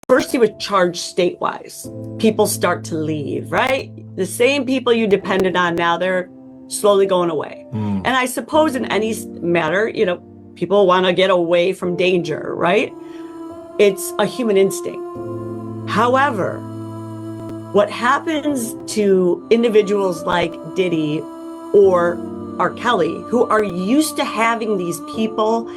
first he was charged state-wise. People start to leave, right? The same people you depended on now, they're slowly going away. And I suppose in any matter, you know, people want to get away from danger, right? It's a human instinct. However, what happens to individuals like Diddy or R. Kelly, who are used to having these people,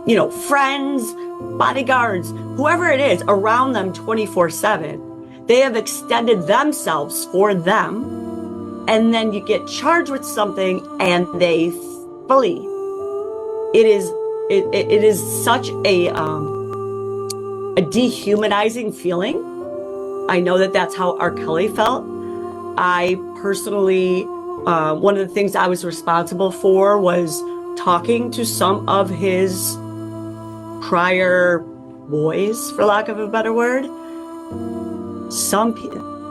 you know, friends, bodyguards, whoever it is, around them 24/7, they have extended themselves for them, and then you get charged with something and they flee. It is such a dehumanizing feeling. I know that that's how R. Kelly felt. I personally, one of the things I was responsible for was talking to some of his prior boys, for lack of a better word. Some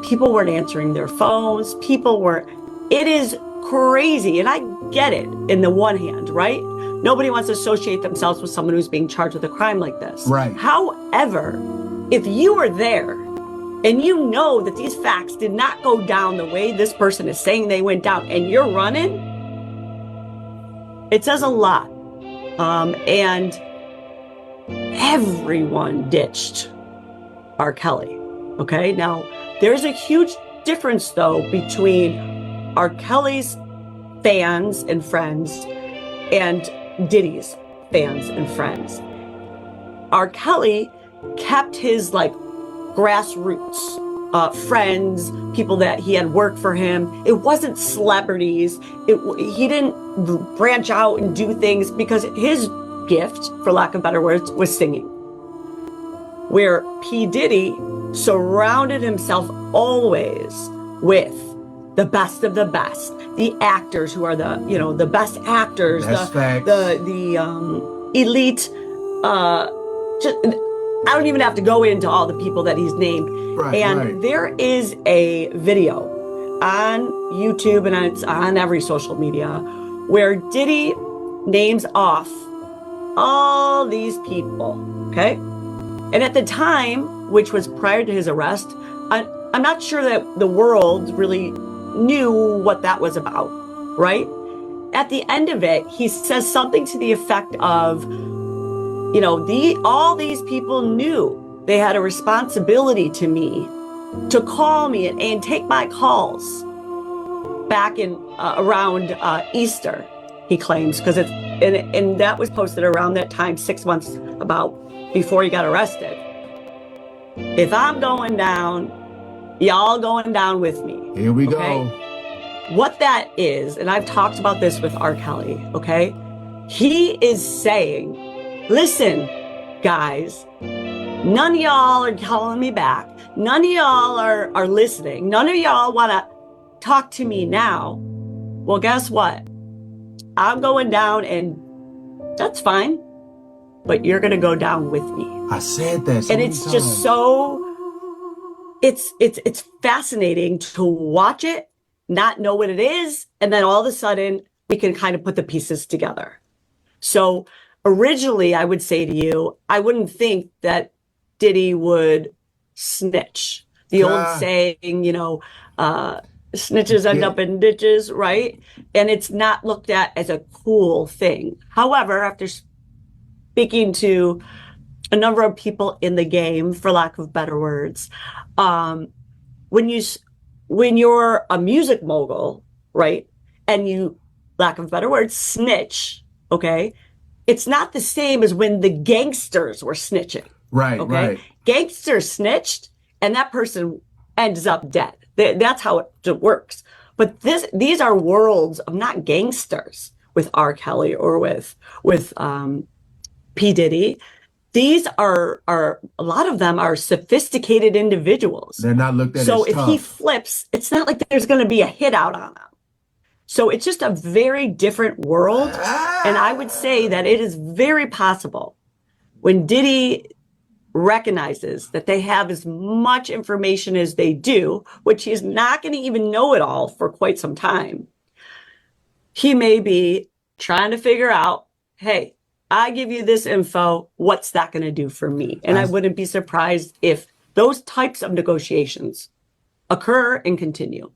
people weren't answering their phones. It is crazy. And I get it in the one hand, right? Nobody wants to associate themselves with someone who's being charged with a crime like this. Right. However, if you were there and you know that these facts did not go down the way this person is saying they went down, and you're running, it says a lot. And everyone ditched R. Kelly. Okay. Now, there's a huge difference, though, between R. Kelly's fans and friends and Diddy's fans and friends. R. Kelly kept his like grassroots friends, people that he had worked for him. It wasn't celebrities. He didn't branch out and do things because his gift, for lack of better words, was singing. Where P. Diddy surrounded himself always with the best of the best, the actors who are the, you know, the best actors, the elite. I don't even have to go into all the people that he's named. Right. There is a video on YouTube, and it's on every social media, where Diddy names off all these people, okay? And at the time, which was prior to his arrest, I'm not sure that the world really knew what that was about, right? At the end of it, he says something to the effect of, you know, all these people knew they had a responsibility to me to call me and take my calls back in around Easter, he claims, because and that was posted around that time, 6 months about before he got arrested. If I'm going down, y'all going down with me. Here we go. What that is, and I've talked about this with R. Kelly, okay? He is saying, listen, guys, none of y'all are calling me back. None of y'all are listening. None of y'all want to talk to me now. Well, guess what? I'm going down, and that's fine. But you're going to go down with me. I said that so and many it's times. just so, it's fascinating to watch it, not know what it is, and then all of a sudden we can kind of put the pieces together. So originally, I would say to you, I wouldn't think that Diddy would snitch. The old saying, you know, snitches end up in ditches, right? And it's not looked at as a cool thing. However, after speaking to a number of people in the game, for lack of better words, when you're a music mogul, right, and you, lack of better words, snitch, okay, it's not the same as when the gangsters were snitching. Right, okay? right. Gangsters snitched, and that person ends up dead. That's how it works. But these are worlds of not gangsters with R. Kelly or with P. Diddy. These are a lot of them are sophisticated individuals. They're not looked at so as if tough. he flips, it's not like there's going to be a hit out on him. So it's just a very different world. And I would say that it is very possible when Diddy recognizes that they have as much information as they do, which he's not going to even know it all for quite some time. He may be trying to figure out, hey, I give you this info. What's that going to do for me? And I wouldn't be surprised if those types of negotiations occur and continue.